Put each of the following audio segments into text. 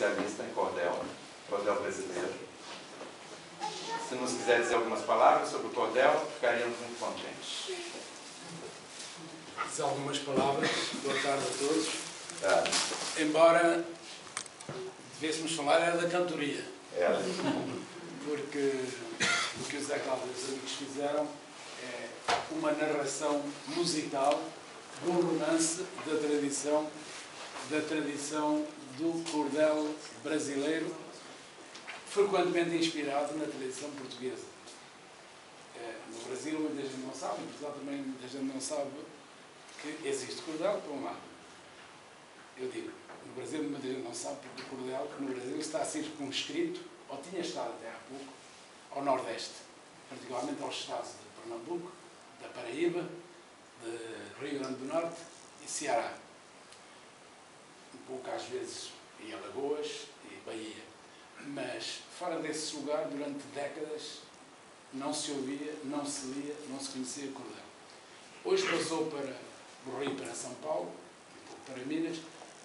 especialista em cordel brasileiro. Se nos quiser dizer algumas palavras sobre o cordel, ficaríamos muito contentes. Dizer algumas palavras. Boa tarde a todos. Tá. Embora devêssemos falar era da cantoria. Porque o que o Zé Caldas e os amigos fizeram é uma narração musical de um romance da tradição do cordel brasileiro, frequentemente inspirado na tradição portuguesa. No Brasil muita gente não sabe, em Portugal também muita gente não sabe que existe cordel, por um lado. Eu digo, no Brasil muita gente não sabe porque o cordel no Brasil está circunscrito, ou tinha estado até há pouco, ao Nordeste, particularmente aos estados de Pernambuco, da Paraíba, de Rio Grande do Norte e Ceará. Um pouco às vezes em Alagoas e Bahia. Mas fora desse lugar, durante décadas, não se ouvia, não se lia, não se conhecia cordel. Hoje passou para o Rio, para São Paulo, um pouco para Minas,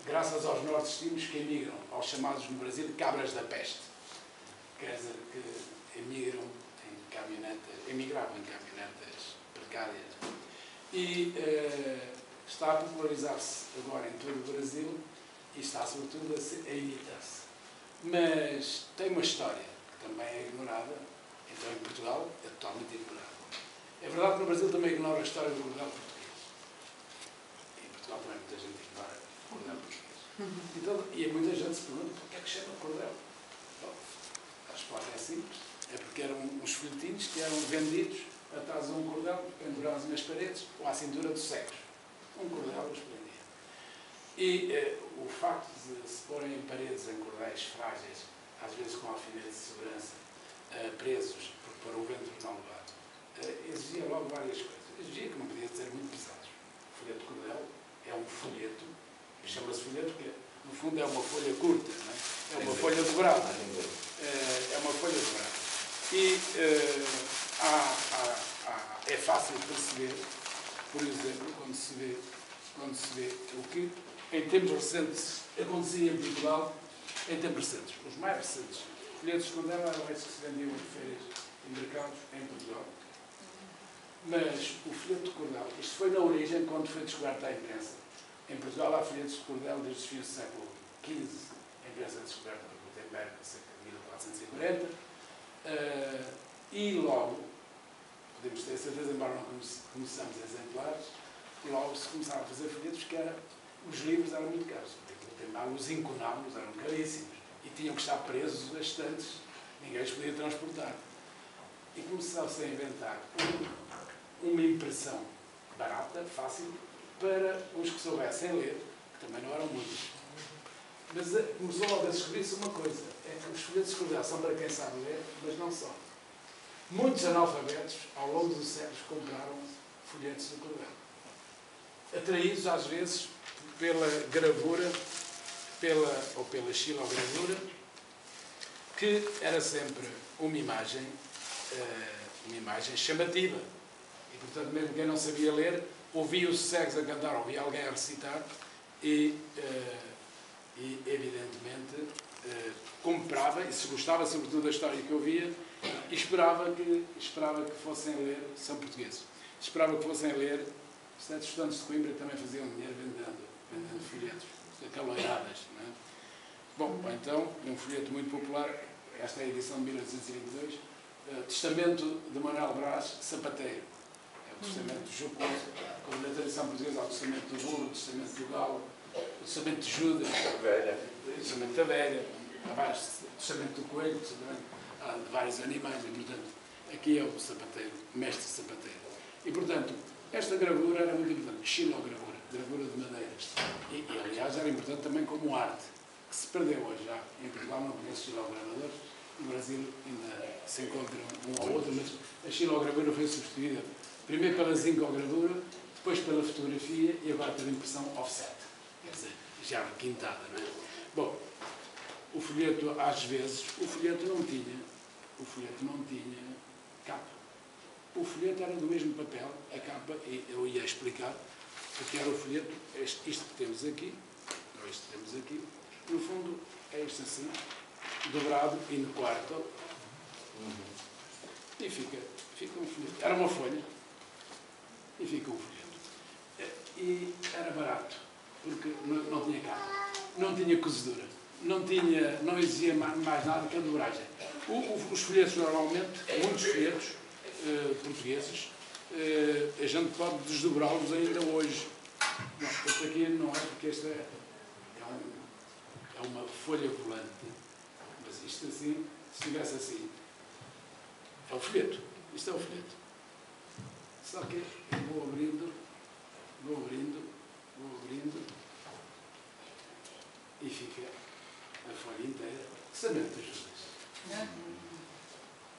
graças aos nordestinos que emigram, aos chamados no Brasil cabras da peste. Quer dizer, que emigravam em caminhonetas precárias. E está a popularizar-se agora em todo o Brasil e está, sobretudo, a imitar-se. Mas tem uma história que também é ignorada, então em Portugal é totalmente ignorada. É verdade que no Brasil também ignora a história do cordel português. Em Portugal também muita gente ignora o cordel português. Então, e muita gente se pergunta, o que é que chama cordel? Bom, a resposta é simples. É porque eram uns folhetins que eram vendidos atrás de um cordel, pendurados nas paredes ou à cintura dos cegos. Um cordel os prendia. E o facto de se porem em paredes em cordéis frágeis, às vezes com alfinetes de segurança, presos para o vento não levar, exigia logo várias coisas. Exigia que não podia ser muito pesados. O folheto de cordel é um folheto, chama-se folheto porque, no fundo, é uma folha curta, não é? É uma folha dobrada. É uma folha dobrada. E é fácil de perceber, por exemplo, quando se vê o que, em tempos recentes, acontecia em Portugal, em tempos recentes, os mais recentes, folhetos de cordel eram esses que se vendiam em feiras e mercados em Portugal. Mas o folheto de cordel, isto foi na origem, quando foi descoberta a imprensa. Em Portugal há folhetos de cordel desde os fins do século XV, a imprensa descoberta por Gutenberg, cerca de 1440, e logo, podemos ter certeza, embora não conheçamos exemplares, logo se começaram a fazer folhetos que os livros eram muito caros. Os incunábulos eram caríssimos e tinham que estar presos a estantes, ninguém os podia transportar. E começou-se a inventar uma impressão barata, fácil, para os que soubessem ler, que também não eram muitos. Mas começou logo a descobrir-se uma coisa, é que os folhetos de cordel são para quem sabe ler, mas não só. Muitos analfabetos, ao longo dos séculos, compraram folhetos de cordel. Atraídos, às vezes, pela gravura, ou pela xilogravura, que era sempre uma imagem chamativa. E, portanto, mesmo quem não sabia ler, ouvia os cegos a cantar, ouvia alguém a recitar e evidentemente, comprava, e se gostava sobretudo da história que ouvia, e esperava que fossem ler, são portugueses, esperava que fossem ler, os estudantes de Coimbra também faziam dinheiro vendendo folhetos, caloiradas, não é? Bom, então, um folheto muito popular, esta é a edição de 1822, Testamento de Manuel Brás Sapateiro. É o testamento jocoso, como na tradição portuguesa, há o testamento do burro, o testamento do galo, o testamento de Judas, o testamento da velha, o testamento do coelho, de vários animais, e, portanto, aqui é o sapateiro, mestre sapateiro. E, portanto, esta gravura era muito importante, xilogravura, gravura de madeiras. E, aliás, era importante também como arte, que se perdeu hoje já. Em Portugal não conheço xilogravadores, no Brasil ainda se encontra um ou outro, mas a xilogravura foi substituída primeiro pela zincogravura, depois pela fotografia e agora pela impressão offset. Quer dizer, já requintada, não é? Bom, o folheto, às vezes, o folheto não tinha capa. O folheto era do mesmo papel, a capa, e eu ia explicar, porque era o folheto, isto que temos aqui, No fundo, é isto assim, dobrado e no quarto. E fica um folheto. Era uma folha e fica um folheto. E era barato, porque não tinha carne, não tinha cozedura, não exigia mais nada que a dobragem. Os folhetos, normalmente, muitos folhetos portugueses, a gente pode desdobrá-los ainda hoje. Não, este aqui não é, porque este é uma folha volante. Mas isto assim, se estivesse assim, é o folheto. Isto é o folheto. Só que eu vou abrindo, e fica a folha inteira. Testamento de Judas.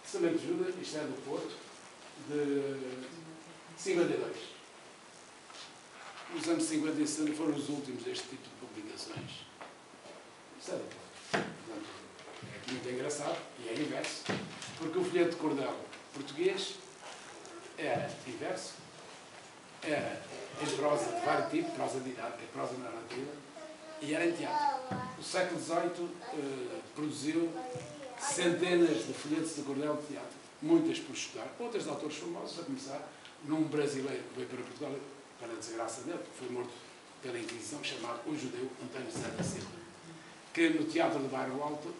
Testamento de Judas, isto é do Porto, de 52. Os anos 50 e 60 foram os últimos deste tipo de publicações. Isto é do Porto. Portanto, é muito engraçado, e é inverso, porque o folheto de cordel português era inverso, era em prosa de vários tipos, prosa didática, prosa narrativa, e era em teatro. O século XVIII produziu centenas de folhetos de cordel de teatro, muitas por estudar, outras de autores famosos, a começar num brasileiro que veio para Portugal, para a desgraça dele, que foi morto pela Inquisição, chamado o judeu António José da Silva, que no Teatro do Bairro Alto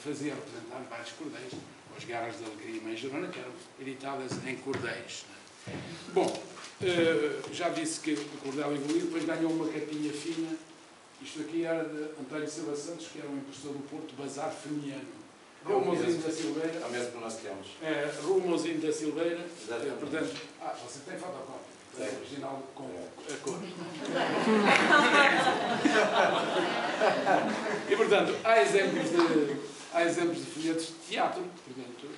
fazia representar vários cordéis, as Guerras da Alegria e Mãe Jorona, que eram editadas em cordéis. Bom, já disse que o cordel evoluiu, depois ganhou uma capinha fina. Isto aqui era de António Silva Santos, que era um impressor do Porto, Bazar Feniano. Rumozinho da Silveira. É o mesmo que nós temos. Rumozinho da Silveira. Exatamente. Portanto, você tem fotocópia. É original com a cor. E, portanto, há exemplos de folhetos de teatro, portanto,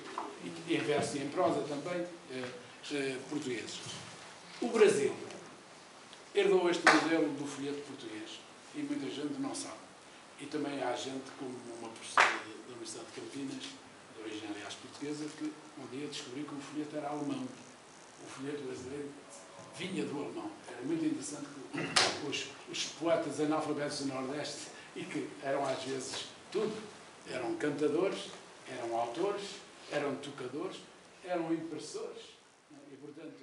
em verso e em prosa também, portugueses. O Brasil herdou este modelo do folheto português e muita gente não sabe. E também há gente, como uma professora da Universidade de Campinas, de origem, aliás, portuguesa, que um dia descobriu que o folheto era alemão. O folheto brasileiro vinha do alemão. Era muito interessante que os poetas analfabetos do Nordeste, e que eram às vezes tudo, eram cantadores, eram autores, eram tocadores, eram impressores, e portanto